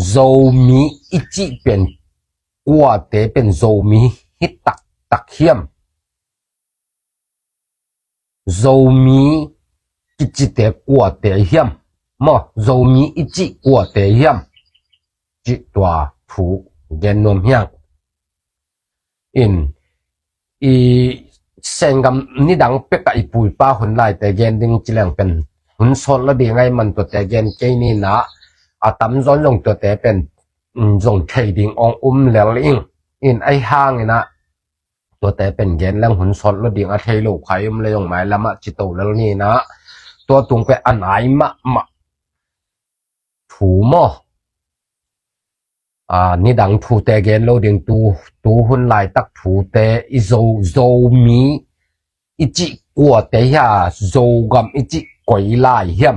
โซมีอิจิเป็นกัวเตเป็นโซมีฮิตักเฮียมโซมีอิจิเตกัวเตเฮียมมอโซมีอิจิกัวเตเฮียมจิตัวถูเย็นนวมเฮียงอีเซงกำนี่ดังเป็กกับอีปุยป้าคนไล่แต่เย็นดึงจิแรงเป็นหุ่นสดแล้วดีไงมันตัวแต่เย็นใจนี่นะอาตำซ้อนลงตัวแต่เป็นส่งเทดิ้งองแล้วอินไอห้างนี่นะตัวแต่เป็นเย็นแล้วหุ่นสดแล้วดีอาเทโลกไข่เลยลงไม้ละมะจิตโตแล้วนี่นะตัวตรงไปอันไหนมะถูมอนี่ดังถูแต่เย็นเราดึงตูหุ่นไล่ตักถูแต่อีโซมีอิจิกัวแต่ยาโซกำอิจิกวยไล่เฮียม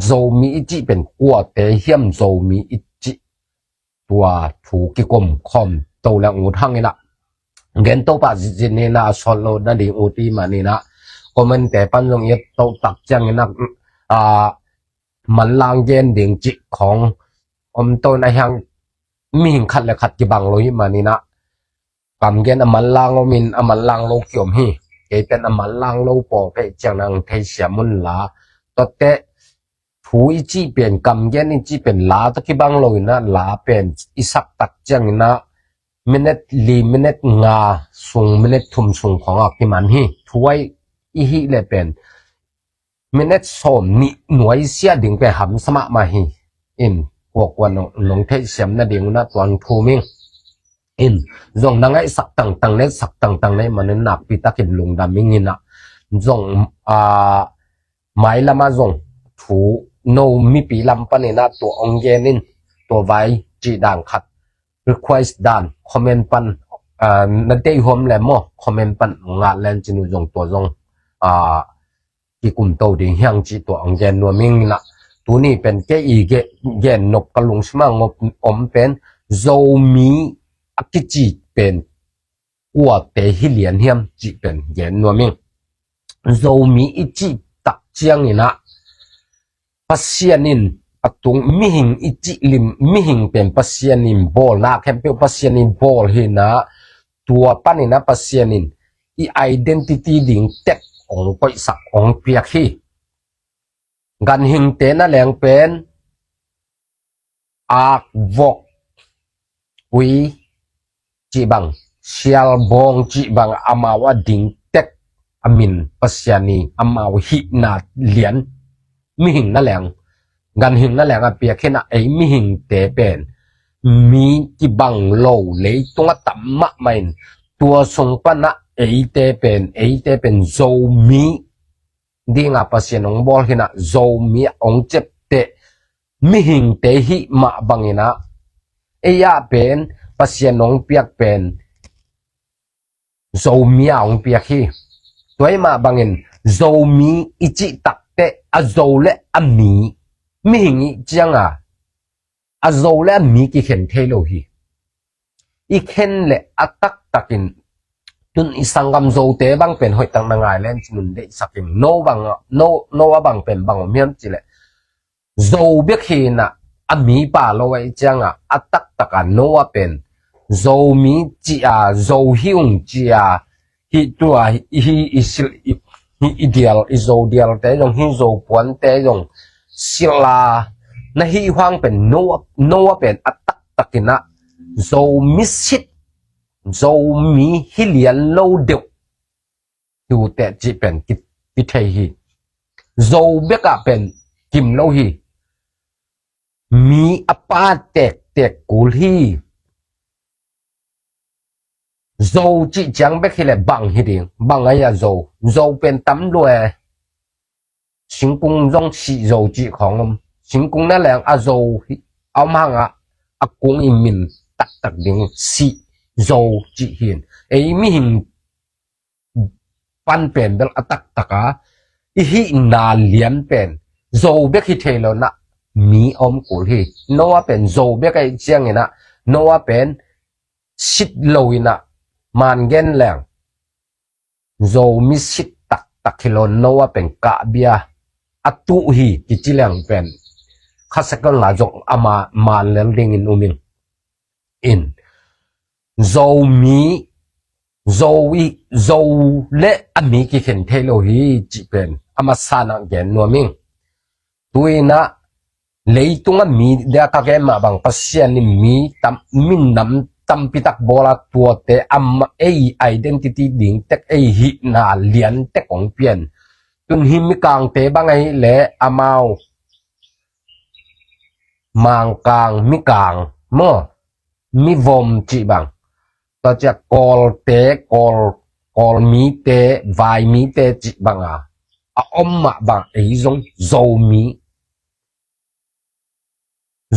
โซมีอิจิเป็นกัวแต่เฮียมโซมีอิจิตัวถูกิกลมคอมโตแล้วงูทั้งนี่นะเงินโตปัจจุบันนี่นะสโลนั่นดีอุติมานี่นะก็มันแต่ปันลงเยโตตักจังนี่นะมันลางเย็นดิ่งจิของโตในห้างมีหิงขัดและขัดกิบังโลหิมานี่นะกำเงินมันลางโลมินมันลางโลเกี่ยมฮีเอเป็นมันลางโลปอไปจังนังเทเสียมุนลาตัวเตะถูอิจิเป็นกำเย็นอิจิเป็นลาตะกิบังโลยนะลาเป็นอิสักตักจังนะมินิตงาส่งมินิตทุ่มส่งของอักมันฮีถวยอีฮีเลยเป็นมินิตส่งนี่หน่วยเสียดิ่งไปหำสมะมาฮีพวกวันหลงเทเสียมนะดิ่งนะตัวทูมิงจงนังไอสักตังเนสักตังเนมันนักปีตะกินลงดามิงินะจงหมายละมาจงถูโนมีปีลำปนินะตัวองเยนินตัวไว้จีดังขัด request ดันคอมเมนต์ปันนัดเดย์โฮมเลยมั้งคอมเมนต์ปันงานเล่นจินุจงตัวจงที่กลุ่มโตดิ่งเฮียงจีตัวองเยนนัวมิงนะตัวนี้เป็นแก่อีเกนนกกระลุงสมังงบเป็นโซมีอักจิเป็นกัวเตฮิเลียนเฮียมจิเป็นเย็นนัวมิงโซมีอิจิตักเจียงนี่นะปัสยานินอัตุงมิหิงอิจิลิมมิหิงเป็นปัสยานินบอลนะแค่เป็นปัสยานินบอลเห็นนะตัวปันนี่นะปัสยานินอีไอดีนิตี้ดิ่งเต็กองไปสักองเปียกฮีกันหิงเตนะแหลงเป็นอากวอกวิจีบังเชียลบองจีบังอามาวดิงเต็กอามินปัสยานีอามาวหินาเหลียนมิหิงนั่นแหลงกันหิงนั่นแหลงเปียกแค่น่ะไอมิหิงเตเป็นมีจีบังโลเลยตรงตัมมะไม่ตัวทรงปนะไอเตเป็นโซมีดีงาปัสยานองบอลแค่น่ะโซมีองเจ็บเตมิหิงเตหิมาบังนะไอยาเป็นปัสยานองเปียกเป็นโซมีองเปียกฮีตัวมาบังเงินโซมีอิจิตักเตอโซเลอมีมิหิงจังอโซเลอมีกิเข็นเทโลฮีอีเข็นเลอตักตักินตุนอิสังกัมโซเตบังเป็นหอยตังนางไงเล่นจินุนเดสักิมโนบังโนว่าบังเป็นบังเมียนจิเลโซเบียกฮีนะอมีป่าโลไอจังอตักตักันโนว่าเป็นโซมีจีโซฮิวงจีฮิตัวฮิอิเดียลอิโซเดียลแต่ยงฮิโซปวนแต่ยงศิลานะฮิฮวางเป็นโนว่าเป็นอตักตักินะโซมิสิตโซมีฮิเลียนโลเดวดูแต่จีเป็นกิเทฮีโซเบกะเป็นกิมโลฮีมีอปาเตกกูลีโซจิจังเบกฮิเลบังฮิดิงบังอะไรโซเป็นตำรวจสิงกุงจงสีโซจิของสิงกุงนั่นแหละโซเอามังกุงอิมินตักดิงสีโซจิเห็นไอ้มิหิงปันเป็นเบลตักอีหินาเลียนเป็นโซเบกฮิเทโลนะมีกูลีโนว่าเป็นโซเบกไอเจียงนะโนว่าเป็นสิดโลยนะมันเงินแรงโซมิสิตักฮิโลโนว่าเป็นกะเบียอตุฮีกิจิแรงเป็น khasakal la jong ama man lel ding in uming in zomi zowi zo le ami ki khen thelo hi chi pen ama sana gen no ming tuina leitunga mi da ka ge ma bang pasian ni mi tam min nam tam pitak bola tua te amma ei identity ding tek ei hi na lian te kong pian tun hi mi kang te bangai le amao mang kang mi kang mo mi vom chi bang ta cha kol mi te vai mi te chi bang a omma bang ei zong zo mi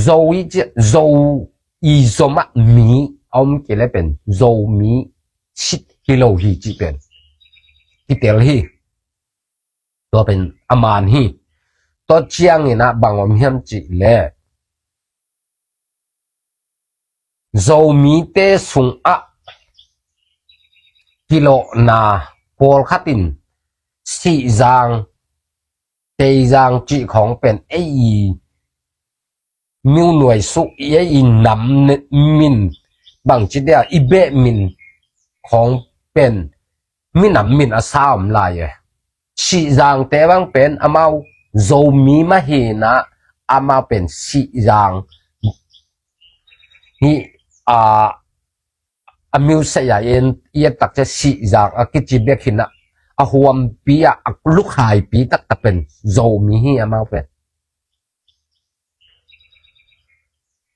zo i chi zo i zoma mi om ke le pen zo mi chit kilo hi chi pen ki tel hi to pen aman hi to chiang ina bang om hiam chi le zo mi te sung a kilo na pol khatin si jang te jang chi khong pen ei miu nuai su ye in nam min bang chi dia i be min khong pen mi nam min asam lai e si jang te bang pen amau zo mi ma he na ama pen si jang hi amiu se ya en ye tak che si jang a ki chi be khina a huam pi a lu khai pi tak ta pen zo mi hi amau pen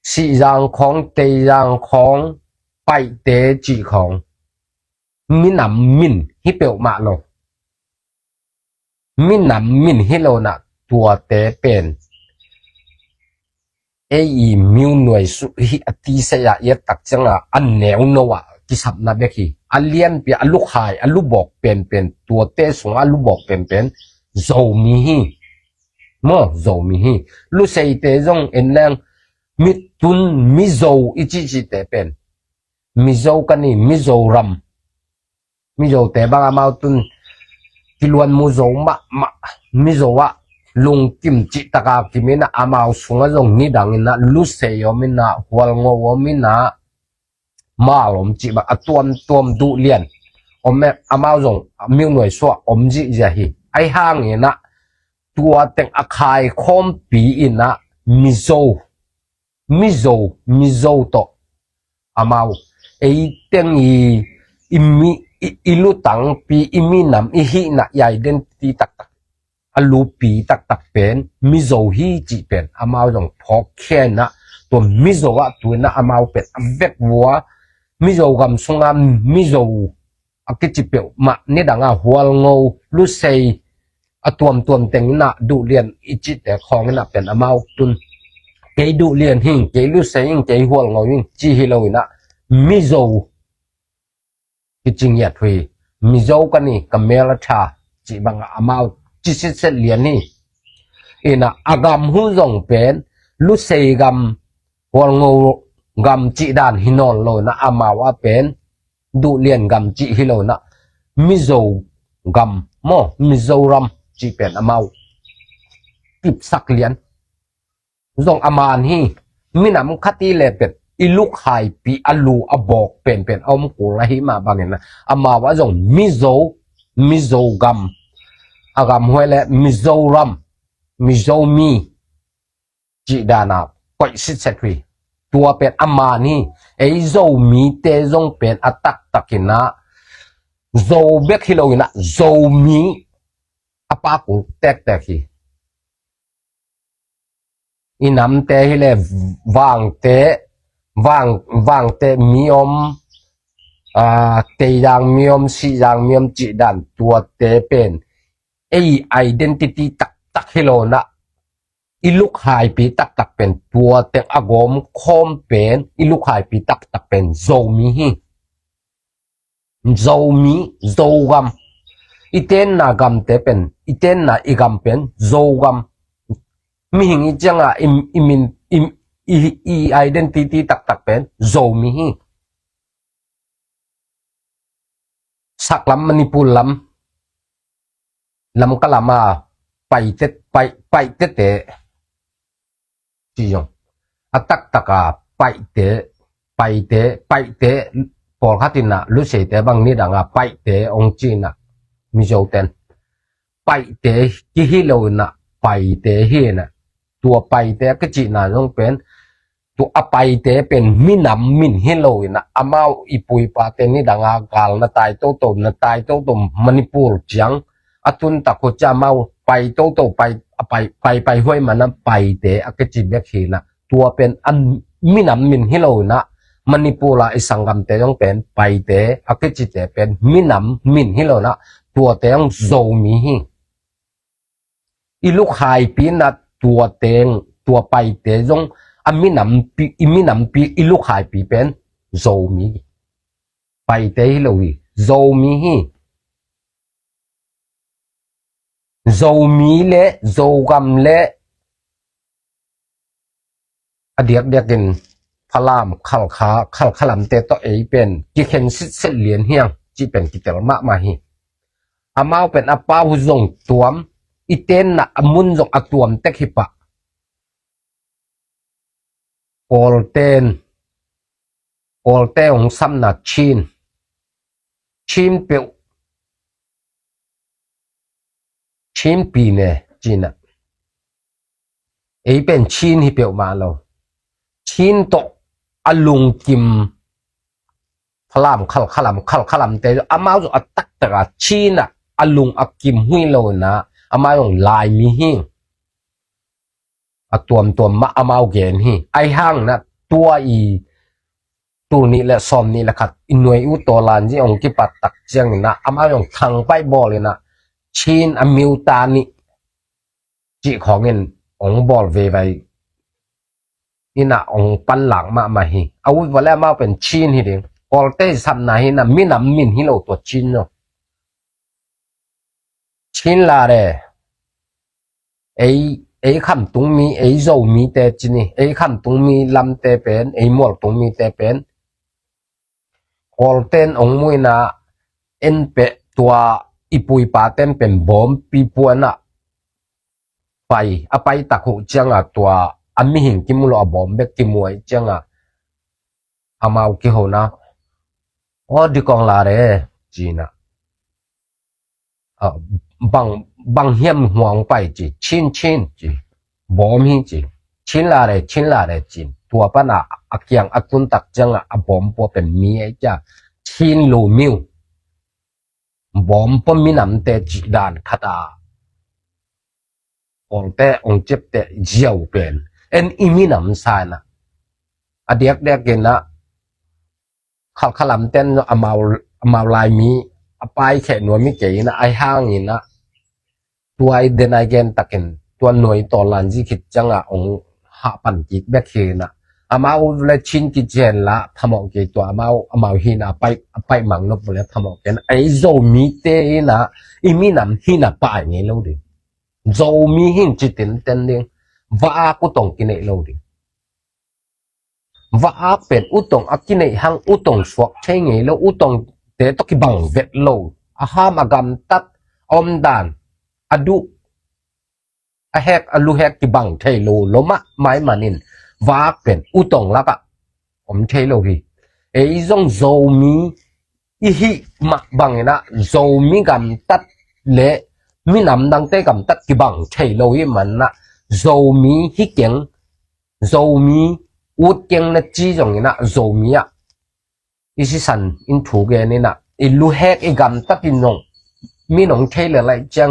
si jang khong te jang khong pai te chi khong mi nam min hi peu ma lo mi nam min hi lo na tua te pen ei miu nuai su hi ati se ya ye tak changa an neu no wa ki sap na be khi alian pi alu khai alu bok pen tua te sunga alu bok pen zo mi hi mo zo mi hi lu sei te jong en lang mi tun mi zo ichi chi te pen mi zo kani mi zo ram mi zo te bang amau tun kiluan mu zo ma mi zo wa lung kim chi taka kimina amau sunga jong ni dangina lu se yo mina hwal ngo wo mina malom chi ba atuam du lian omme amau jong miu noi so omji ja hi ai hang ina tua teng akhai khom pi ina mizo to amau ei teng imi ilu tang pi imi nam i hi na ya identity tak alu pi tak pen mizo hi chi pen amau jong phok khen na to mizo wa tu na amau pen avek wa mizo gam sungam mizo akichi pe ma ne danga hwal ngo lu sei atuam teng na du lian ichi te khong na pen amau tun ke du lian hing ke lu sei ke hwal ngo hing chi hi lo na mizo kiching ya thui mizo kani kamela tha chi bang amau chi se lian ni ina agam hu jong pen lu sei gam hwal ngo gam chi dan hinon lo na amawa pen du lian gam chi hi lo na mizo gam mo mizoram chi pen amau tip sak lian zong aman hi minam khati le pet iluk hai pi alu abok pen om ko la hi ma bangena amawa zong mizo gam agam hoile mizoram mizomi chi dana koi sit setwi tua pen amani ei zo mi te zong pen atak takina zo bek hiloina zo mi apa ku tek hi inam te hile wang te miom te yang miom si yang miom chi dan tua te pen ei identity tak hilona iluk hai pi tak pen tua te agom khom pen iluk hai pi tak pen zo mi hi zo gam iten na gam te pen iten na igam pen zo gam mi hing ichanga imin identity tak pen zo mi hi saklam manipul lam kalama pai te จียงอตักตะกาไปเตปอลคัตินะลุเสเตบังนี่ดังไปเตองจีนะมิโจเตนไปเตกิฮิโลนะไปเตเฮนะตัวไปเตก็จีนะต้องเป็นตัวอไปเตเป็นมินำมินฮิโลนะอามาอีปุยปาเตนี่ดังอากาลนะตายโตนะตายโตมณิปูร์จังอตุนตะโคจามาไปโตไปห้วยมันนะไปเตอากจิเบกฮีนะตัวเป็นอันมินำมินฮิโลนะมณิปูร์ไอสังกัมเตต้องเป็นไปเตอากจิเตเป็นมินำมินฮิโลนะตัวเตงโซมีฮิอีลูกหายปีนะตัวเตงตัวไปเตจงอามินำปีอีลูกหายปีเป็นโซมีไปเตฮิโลฮีโซมีฮิโซมีเลโซกัมเลอเดียกกินพลามขลัมเตโตเอเป็นกิเข็นสิเลียนเฮียงจีเป็นกิเตลมะมาฮีอามาเป็นอาป้าหุจงตัวมอีเตนนะอมุนจงอักตัวมเตคิปะโอลเตนของซ้ำนะชีนเปียวชีนปีเนี่ยจีน่ะเป็นชีนที่เปียวมาแล้วชีนโตอลุงกิมพลามขลัมเตอามาจงอัตักตะกาชีนอะอลุงอักกิมหุยโลนะอามาจงลายมีหิตัวมะอามาเกนฮีไอห้างนะตัวนี้แหละซอมนี่แหละครับอินหน่วยอุตลานที่องคิปัตตักเจียงนี่นะอามาจงทังไปบอเลยนะชีนอมิวตานี่จีของเงินองบอลเวไวนี่นะองปันหลังมาฮีอาวุธวันแรกมาเป็นชีนฮีเดียงกอลเตซัมนะฮีนะมินฮิโลตัวชีนเนาะชีนลาเรคำตรงมีโจมีเตจินี่คำตรงมีลำเตเป็นมอลตรงมีเตเป็นกอลเตนองมวยนะเปตัวอีปุยปาเตนเป็นบอมปีปวนะไปตะคุจังตัวอามิหิงกิมุลอบอมเบกกิมวยจังอามาอุกิโหนะดิกองลาเรจีนะบางเฮียมห่วงไปจีชินจีบอมฮีจีชินลาเรจีตัวปนะอักยังอักุนตักจังบอมปัวเป็นมีไอจ้าชินลูมิวบอมปมีนำเตจีดานคตาองเตองเจ็บเตเจียวเป็นอีมีนำสายนะอเดียกเกนนะขลัมเต้นอามาลายมีไปแค่หน่วยมิเกยนะไอห้างนี่นะตัวไอเดนไอเกนตะเกนตัวหน่วยตอลันจีคิดจังองหาปันจิตแบกเฮนะอามาเลชินกิเจนละทำออกเกตัวอามาหินะไปมังนบเลยทำออกเกนไอโซมีเตนะอีมีนำหินะไปไงเราดิโซมีหินจิตเต็นเด้งว่ากูต้องกินไอเราดิว่าเป็นอุตงอักกินไอหังอุตงสวกใช่ไงแล้วอุตงเตตกิบังเวทโลอาหามากำตัดอมดานอดุอลูแฮกกิบังเทโลลมะไม้มานินว่าเป็นอุตงละกะผมเทโลฮีจงโซมีอีฮิมักบังนะโซมีกำตัดเละมีนำดังเตกำตัดกิบังเทโลฮีมันนะโซมีฮิเกงโซมีอุดเกงนะจีจงนะโซมีอะอีสิสันอินถูกเกนี่นะลูแฮกกำตัดอินงมีน้องเทโลอะไรจัง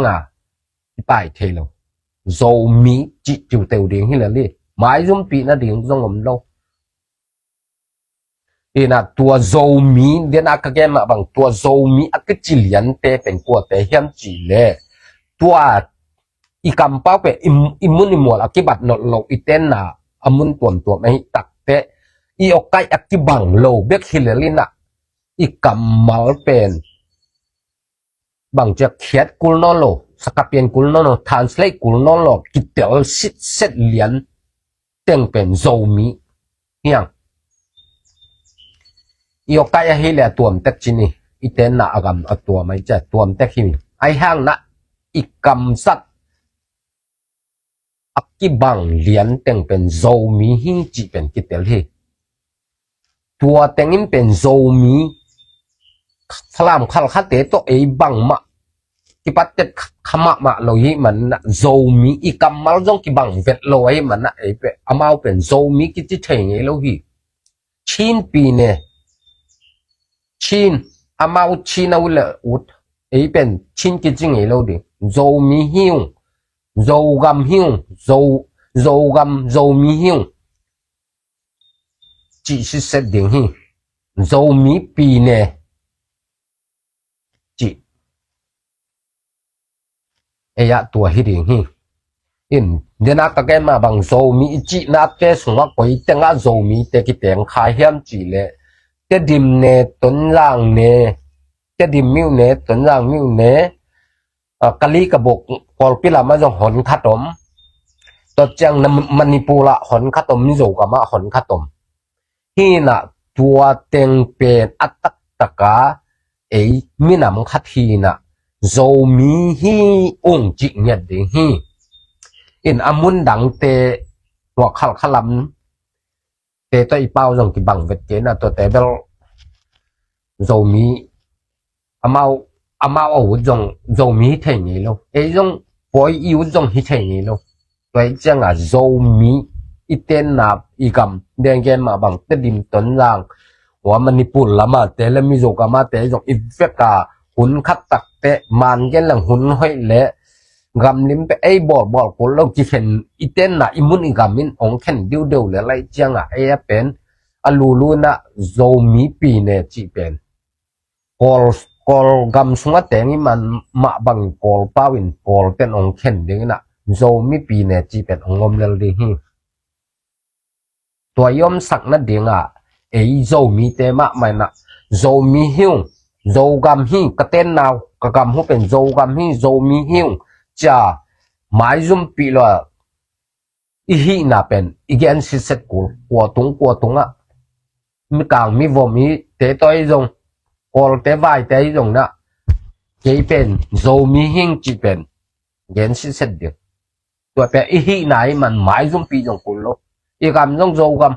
ไปเทโลโซมีจิจูเตียวเดียงที่เลยลี่หมายรุมปีนะเดียงจงอมโลนะตัวโซมีเดียนักแกมาบังตัวโซมีอักจิเลียนเตเป็นกัวเตเฮียมจีเล่ตัวอีกำเป้าเป็นอิมุนิมัวอักบัดนอโลอีเตนนะอมุนตัวไม่ตักเตอีอกไกอักบังโลเบกฮิเลลินะอีกำมาเป็นบางจะเขียดกุลนอโลสกัดเปลี่ยนกุลนอโลทรานสเลทกุลนอโลกิเตลเซตเลียนเต็งเป็นโซมียังอีกกายให้เลียตัวมเต็กจินีอีเตนน่ะอากำอัตัวไม่ใช่ตัวมเต็กหิมไอห้างน่ะอีกำสัต อักกิบังเลียนเต็งเป็นโซมีหิงจีเป็นกิเตลฮีตัวเต็งเป็นโซมีสลามคัลคาเตโตไอบังมะกิปัตเตขมะมะโลหิมันนะโซมีอีกัมมัลจงกิบังเวทโลหิมันนะไอเปอามาวเป็นโซมีกิจิเทงไอโลหิชีนปีเนชีนอามาวชีนเอาละอุดไอเป็นชินกิจิงไอโลดิโซมีหิวโซกัมหิวโซกัมโซมีหิวจีสิเสดิงหิโซมีปีเนจีเอยะตัวหิดิงหิอินเดนักตะแกมาบังโซมีจีนับเจสงะกวยเตงะโซมีเตกิเตงคาเฮียมจีเลเตดิมเนตนล่างเนเตดิมมิวเนตนล่างมิวเนกะลีกะบกกอลปิลามาจงหอนคาตมตอจังมณิปุระหอนคาตมมิโซกะมะหอนคาตมฮีนะตัวเต็งเป็นอัตตตะกาเอมินำคัดฮีนะโซมีฮีองจิเงียดดิฮีอินอามุนดังเตหัวขัลขลัมเตตัวอีเป้าจงกิบังเวทเจนะตัวเตเบลโซมีอามาเอาจงมีเทนี่โลเอจงปอยอีวจงฮิเทนี่โลตัวจังอ่ะโซมีอีเตนนับอีกัมเดงเกนมาบังเตดิมตนล่างว่ามันนิปุลละมาเตเลมิโซกามาเตจงอีเฟกาหุ่นคัดตักเตมันเกนหลังหุ่นห้อยเละกำลิมไปไอ้บอลคนเราจีเห็นอีเตนน่ะอิมุนอีกามินองเข็นดิวเดียวเลยไรจังอ่ะไอ้เป็นอลูน่ะโซมีปีเนจีเป็นกอลกำสุงเตงิมันมาบังกอลป้าวินกอลเป็นองเข็นดิ้งน่ะโซมีปีเนจีเป็นองอมเลลดิฮิตัวยอมสักนั่นดิ้งอ่ะไอ้โซมีเตมะไม่น่ะโซมีหิวโซกำหิกระเต้นนาวกระกำหูเป็นโซกำหิโซมีหิวจะหมายจุ่มปีละอีหีน่ะเป็นอีกอันสิเสร็จกูกลัวตรงอ่ะมีกลางมีวมีเตะตัวอีจงกอลเตะวายเตะอีจงน่ะเกยเป็นโซมีหิงจีเป็นเย็นสิเสร็จเดียวตัวเป็นอีหีไหนมันหมายจุ่มปีจงกูโลอีกำจงโซกำ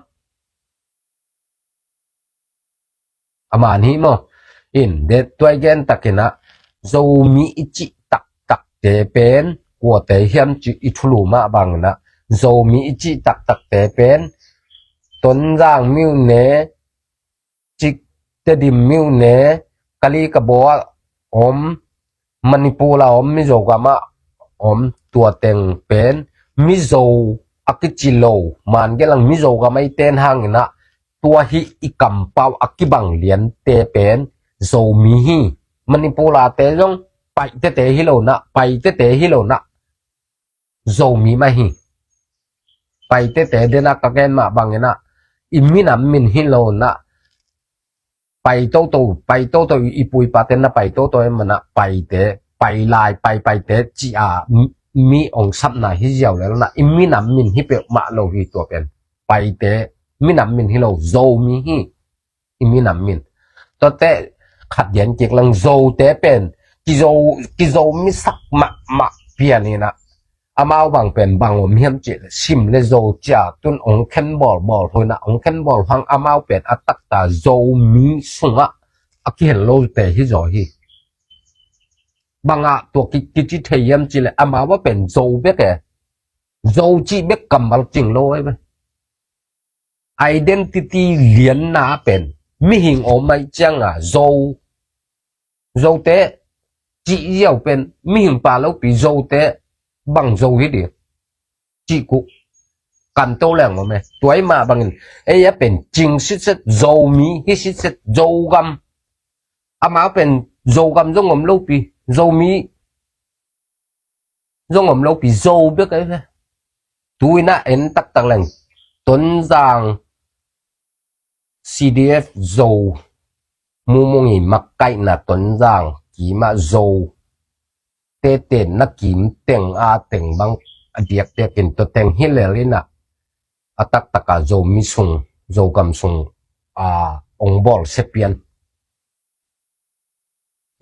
อามานี้มั้งอินเด็ดตัวเย็นตะกินะโซมีอีจิตักเตเป็นกว่าเตเฮียมจิอิทุลุมาบังนะโซมีอิจิตักเตเป็นต้นร่างมิวเนจิเตดิมมิวเนกะลีกะบัวอมมณิปุระอมมิโซกะมะอมตัวเต็งเป็นมิโซอักจิโลมันกำลังมิโซกะไม่เต้นห่างนะตัวฮิอิกัมเปาอักกิบังเลียนเตเป็นโซมีฮิมณิปุระเตจงไปเตฮิโลนะไปเตฮิโลนะโซมีมาฮิไปเตเดนักกะแกนมาบังนะอิมินามินฮิโลนะไปโตอีปุยปาเตนะไปโตมันนะไปเตไปลายไปเตจีอามีองซับนะฮิเจียวแล้วนะอิมินามินฮิเปมาโลฮิตัวเป็นไปเตมินามินฮิโลโซมีฮิอิมินามินตัวเตขัดแย้งเกี่ยวกับโซเตเป็นกิโซมิสักมาเพียนี่นะอามาบังเป็นบังอมเฮียมจิซิมเลโซจ่าตุนองเข็นบอลโทนะองเข็นบอลฟังอามาเป็นอัตตักตาโซมีสุงะอักเห็นโลเตฮิโซฮีบังอ่ะตัวกิจิเทียมจิเลยอามาว่าเป็นโซเบกโซจิเบกกำมัลจิงโลไอ้เว้ identity เลียนนาเป็นมิหิงอไม่จังอ่ะโซเตจีเยี่ยวเป็นมิหิงปาแล้วปีโซเตบังโซฮิดีจีกุกันโตแรงมั้ยตัวไอ้มาบังไอ้ยะเป็นจริงสิเสโซมีฮิสิเสโซกัมอามาเป็นโซกัมจงอมโลปีโซมีจงอมโลปีโซเบกไอ้เว้ตัวน่ะเอ็นตักแรงต้นจาง CDF โซมุมงีมักไก่น่ะต้นจางกีมาโซเตนักกิมเต็งอาเต็งบางเดียกเตกินตัวเต็งฮิเลลินะอัตักตะกาโซมิซุงโซกัมซุงองบอลเซเปียน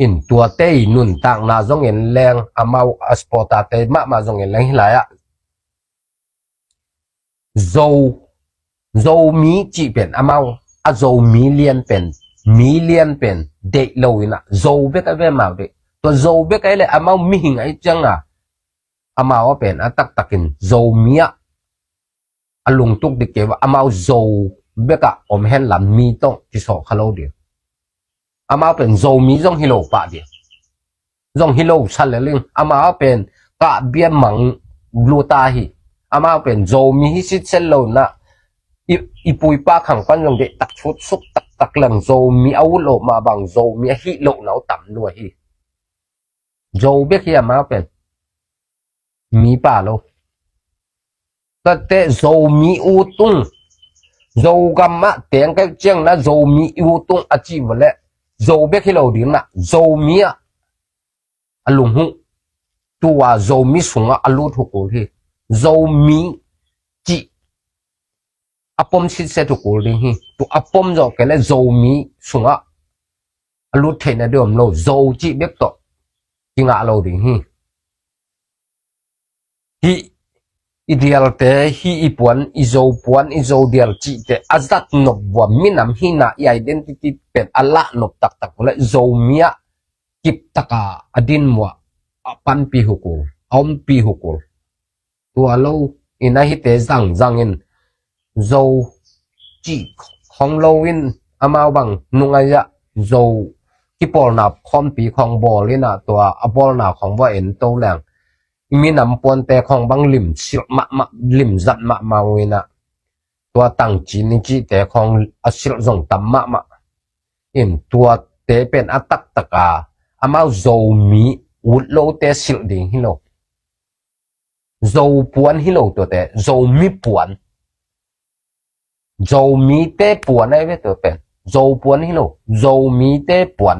อินตัวเตยนุนต่างนาจงเห็นแรงอามาสปอร์ตาเตมาจงเห็นแรงฮิลายะ โซมีจิเป็นอามาอะโซมีเลียนเป็นเด็กโลยนะโซเบกเวมาเดตัวโซเบกไอเลยอามามีหิงไอจังอ่ะอามาว่าเป็นอะตักกินโซมีอะอลุงตุกดิเกว่าอามาโซเบกะอมเห็นหลันมีต้องที่สอคาโลเดียวอามาเป็นโซมีจงฮิโลปะเดียวจงฮิโลชันเลยลิงอามาเป็นกะเบียมังลูตาฮีอามาเป็นโซมีฮิสิเซลโลนะอีปุยป้าขังปันจงเดตักชุดสุกตักหลังโซมีอาวุธโลมาบังโซมีฮิโลเนาต่ำด้วยฮีโซเบกยามาเป็นมีป่าโลก็แต่โซมีอูตุงโซกัมมะเตียงก็เจียงนะโซมีอูตุงอาชีพเลยโซเบกฮิโลดินะโซมีอะอลุงหูตัวโซมีสุงอะอลุทุกคนที่โซมีจีอปมสิเสทุกคนที่ตัวอปมจะแค่เลยโซมีสุงอะอลุเทนเดิมโลโซจีเบกโตจิงอะโลดิฮีideal te hi ipuan izo deal chi te azat nop wa minam hina I identity pet ala nop tak le zo mia kip taka adin mo apan pi hukul om pi hukul tua lo ina hi te zang in zo chi khong lo in amao bang nungaya zo kipol na khom pi khong bol ina tua abol na khong wa en to langมีนำปวนแต่ของบางลิมสิมะลิมจัดมะมาวินะตัวตั้งจีนจีแต่ของอสิลส่งตัมมะอินตัวเตเป็นอัตักตะกาอามาโซมีอุดโลเตสิลดิงฮิโลโซปวนฮิโลตัวแต่โซมีปวนโซมีเตปวนไอ้เวตัวเป็นโซปวนฮิโลโซมีเตปวน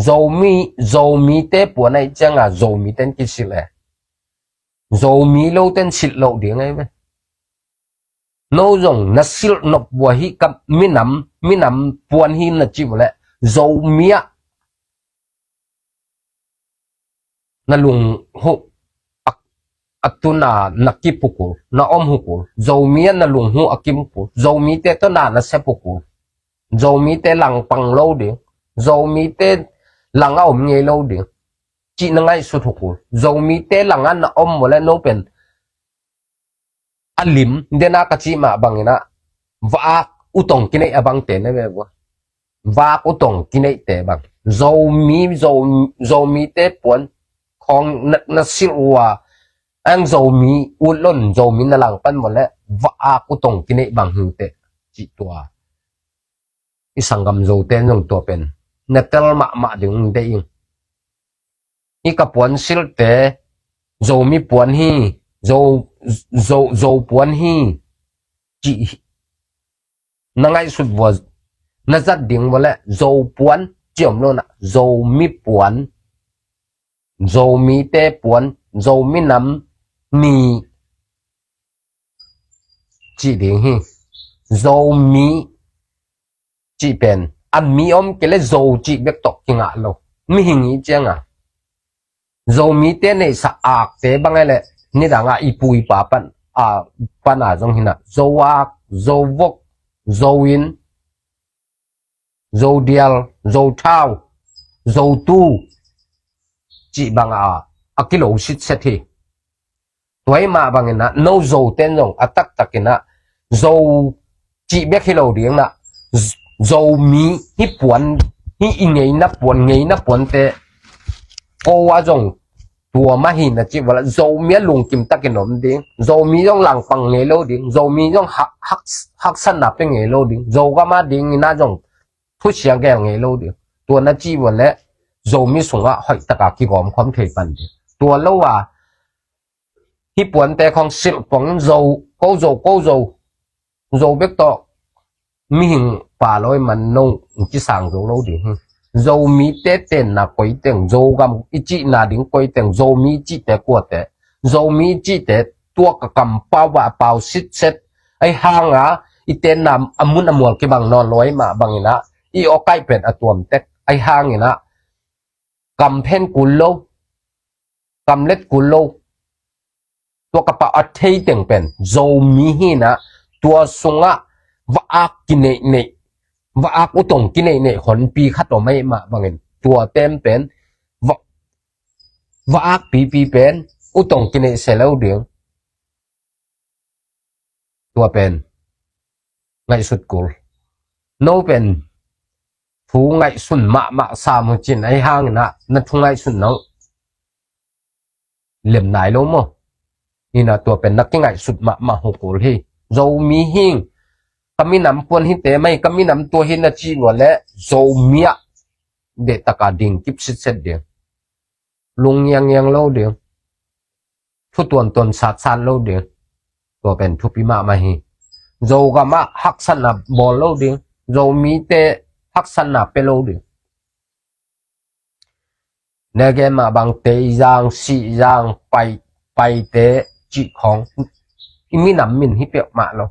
โซมีเตปวนไอ้จังอ่ะโซมีเต้นกิสิเลยโซมีโลเต้นสิลโลเดียงไงไหมโนจงนัสิลนบวัวฮีกับมินำปวนฮีนัจิบเลยโซมีอ่ะนั่นลุงหุอัตุนานักกิปุกุน่าอมหุกุโซมีอ่ะนั่นลุงหุอักิมปุโซมีเตต้นนานัเซปุกุโซมีเตหลังปังโลเดียงโซมีเตหลังเอาเงี้ยโลดิจีนังไงสุดทุกคนโซมีเตหลังอันอมหมดแล้วโนเป็นอลิมเดนักจีมาบังนะวาอุตงกินไอบังเตนะเว้ยวาอุตงกินไอเตบังโซมีเตปวนของนักศิลวะอันโซมีอุล้นโซมีนหลังปันหมดแล้ววาอุตงกินไอบังหูเตจีตัวอีสังกัมโซเตนงตัวเป็นเนตเตลมาดึงได้ยิงนี่กับปวนสิลเตโซมีปวนฮีโซปวนฮีจีนั่งไงสุดวัวน่าจะดึงว่าแหละโซปวนเจียมโลนะโซมีปวนโซมีเตปวนโซมีน้ำมีจีดึงฮีโซมีจีเป็นอันมีอมเกลโซจีเบกตกกิงอ่ะโลมีหิงอีเจียงอ่ะโซมีเตในสะอาดเตบังไงเลยนี่ดังอ่ะอีปุยปาปันปันอ่ะจงหินะโซวากโซวกโซวินโซเดียลโซเท้าโซตูจีบังอ่ะอากิโลชิดเสถีตัวไอ้มาบังไงนะโนโซเต้นจงอัตักตักกินะโซจีเบกฮิโลเดียงนะโซมีฮิปวนฮิอิงไงนับปวนเตโกว่าจงตัวมาหินนะจีว่าโซมีลุงกิมตักกินนมดิ้งโซมีจงหลังปังไงโลดิ้งโซมีจงหักสนับเป็นไงโลดิ้งโซก็มาดิ้งน่าจงผู้เชี่ยงแกไงโลดิ้งตัวนั้นจีว่าและโซมีสูงอ่ะหอยตะกากีกอมความเทปันดิ้งตัวโลว่าฮิปวนเตของสิลปังโซโซเบกโตมีหิงป่าลอยมันนงจีสังโซโลดิ้งโซมีเตเต็นนักก๋วยเตี๋ยวโซกำอิจินาดิ้งก๋วยเตี๋ยวโซมีจิเตกัวเตโซมีจิเตตัวกกำเป้าว่าเป้าสิเซตไอห่างอ่ะอีเตนนำอมุนอมวลกี่บังนอนลอยมาบังนะอีโอไกเป็นอตัวมเต็กไอห่างนะกำเพนกุลโลกำเล็ดกุลโล ตัวกระเป๋าอัดเทเต็งเป็นโจมีฮีนะตัวสงะวะอักกินเนวะอักอุตงกินเนหนปีคัดตัวไม่มาบางเงินตัวเต็มเป็นวะอักปีเป็นอุตงกินเนเสแล้วเดียงตัวเป็นไงสุดกูโนเป็นผู้ไงสุนมาสามจินไอห้างนะนั่นทุงไงสุนน้องเหลี่ยมไหนรู้มั้งนี่นะตัวเป็นนักไงสุดมาหกูที่เรามีหิงก็มีน้ำปนหิเตไม่ก็มีน้ำตัวหินนะจีนวะและเรามีอะเด็ดตะการดิ่งกิบสิเสร็จเดียวลุงยังเล่าเดียวทุตัวตนสัตว์สันเล่าเดียวตัวเป็นทุพิมาหิเราก็มาหักสนับบอลเล่าเดียวเรามีเตหักสนับไปเล่าเดียวเนกมาบางเตยางสียางไปเตจีของอิมีน้ำมินฮิเปียมาเรา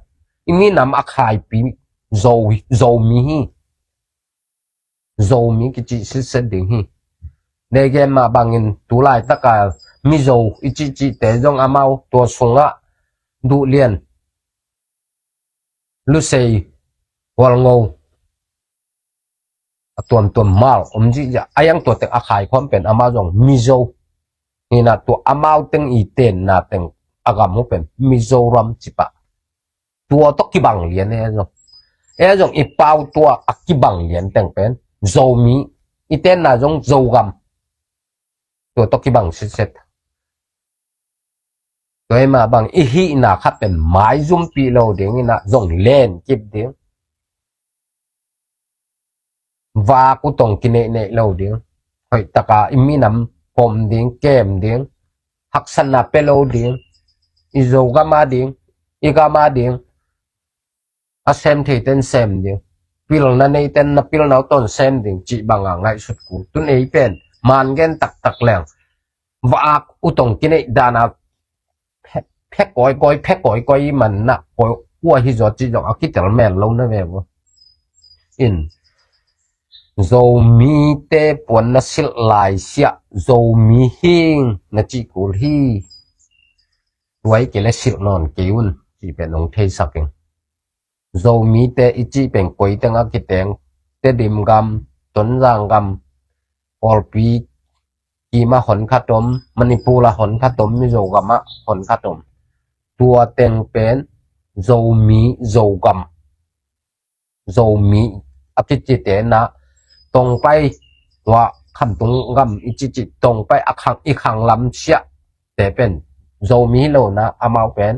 อิมีน้ำอาคายปีเรามีกิจิสิเสดิงฮิเนกมาบางอินตุลายตะกามิเราอิจิเตจงอามาตัวสงะดูเลียนลุเซยวอลงตัวมาลจิจะอายังตัวเต็งอาคายความเป็นอามาจงมิโซนี่นะตัวอามาเต็งอีเตนนะเต็งอากามุเป็นมิโซรัมจิปะตัวตกิบังเลียนจงอีเป้าตัวอักกิบังเลียนเต็งเป็นโซมีอีเตนนะจงโซกัมตัวตกิบังสิเซตตัวมาบางอีฮีนะครับเป็นไม้ซุ่มปีโลเดียงนี่นะจงเล่นกิบเดียงว่ากูต้องกินเนเล่าเดียงเฮ้ยตะกาอิมีน้ำปมเดียงแก้มเดียงหักสนับเปโลเดียงอิโซกามาเดียงอีกามาเดียงอาเซมเทเตนเซมเดียงพิลนันเอเตนนับพิลนาต้นเซมเดียงจีบางอ่างไงสุดกูตุนเอเป็นมันเกนตักแรงว่ากูต้องกินดานาแพ็กก้อยมันนะก้อยวัวที่จอดจีจอกอากิเตลแมนลงนะแม่บ่อินdầu mì tê buồn nó xịt lại xịa dầu mì hiên nó chỉ cố hi vậy cái là xịt non kéo chỉเป็นองเทสักเองdầu mì tê ít chỉเป็นก๋วยเตี๋ยวกิเตียงเตดิมกำต้นรางกำออลปีกีมาหอนข้าต้มมันนี่ปูละหอนข้าต้มมีdầuกำมะหอนข้าต้มตัวเต็งเป็นdầu mì dầuกำdầu mìอัพจิตเตนะตรงไปว่าคำตรงกำอิจิตรงไปอีกครั้งลำเชียแต่เป็นโจมีโลนะอามาเป็น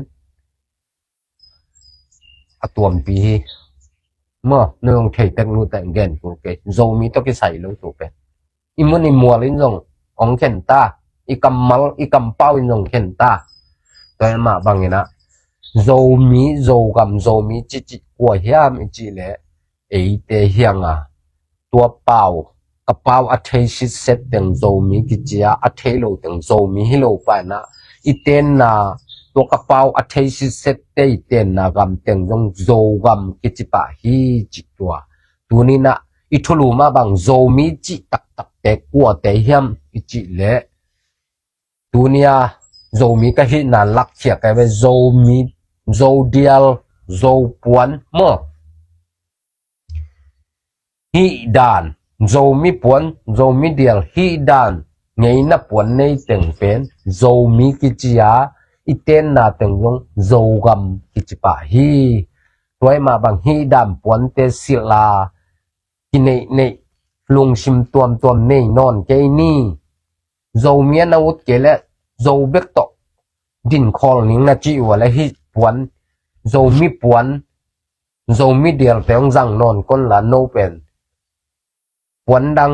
ตัวปีเมื่อเนื่องเทตังนูแต่งเงินโอเคโจมีต้องใส่ลงตัวเป็นอิมันอิมัวลิ้นจงองเข็นตาอีกำมัลอีกำเป้าอินจงเข็นตาตัวมาบางอย่างนะโจมีโจกำโจมีจิกว่าเฮียมอิจิเล่เอเตเฮียงอ่ะตัวเป่ากระเป๋าอัฐิสิเซตตึงโจมีกิจยาอัฐิโลตึงโจมีฮิโลไปนะอีเตนนะตัวกระเป๋าอัฐิสิเซตเตอีเตนนะกำตึงจงโจกำกิจปะฮีจิตัวนี้นะอีทุลุมาบังโจมีจิตักแต่กลัวแต่เฮียมอีจิเละตัวนี้โจมีก็ฮินันลักเขียกันไปโจมีโจเดียลโจปวนเมื่อฮีดานโจมีปวนโจมีเดียลฮีดานไงนับปวนในตึงเป็นโจมีกิจยาอีเตนนาตึงจงโจกำกิจปะฮีตัวมาบางฮีดานปวนเตศิลากินในลุงชิมตัวในนอนเกนี่โจมีนาวุธเกลโจเบกโตดินคอลนิงนาจิวะและฮีปวนโจมีปวนโจมีเดียลแต่งจังนอนคนละโนเป็นปวนดัง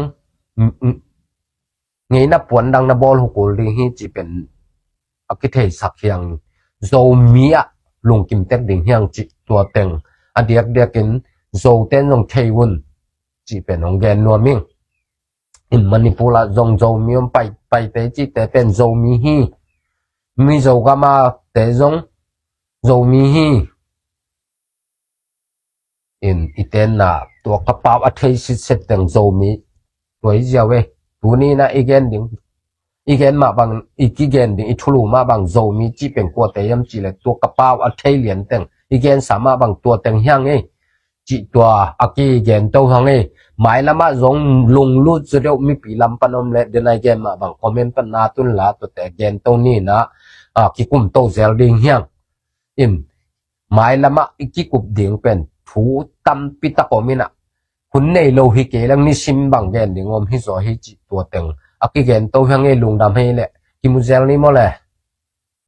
ไงนะปวนดังนะบอลหุกลิฮีจีเป็นอักเทสักเฮียงโจมีอะลุงกิมเต็กดิ่งเฮียงจีตัวเต็งอันเดียกกินโจเต็นจงเทวุนจีเป็นองแกนนัวมิงอินมันนิปูละจงโจมีอมไปแต่จีแต่เป็นโจมีฮีมีโจกามาแต่จงโจมีฮีอินอีเตนนะตัวกระเป๋าอัฐิสิเซตตึงโจมีตัวเดียวเว้ตัวนี้นะอีกอันหนึ่ง อีเกนมาบางอีกิเกนดิอีทุลูมาบางโซมีจิเป็นกัวเตยมจิเลตัวกระเป๋าอัเทเหรียญเต็งอีเกนสามารถบางตัวเต็งเฮียงเอจิตัวอากิเกนโตหังเอหมายละมาจงลงลุดจะเดียวมีปีลำปนมเลเดนไอเกนมาบางคอมเมนต์ปนาตุนลาตัวแต่เกนตรงนี้นะกิกุมโตเซลดิงเฮียงอิมหมายละมาอีกิกุบดิงเป็นถูตำปิตะโกมินะคุณในโลหิเกลังนิชิมบางเกนดิงอมฮิโซฮิจิตัวเต็งอากิเกนโตหังเอลุงดำให้แหละกิมุเซลนี่มอเลย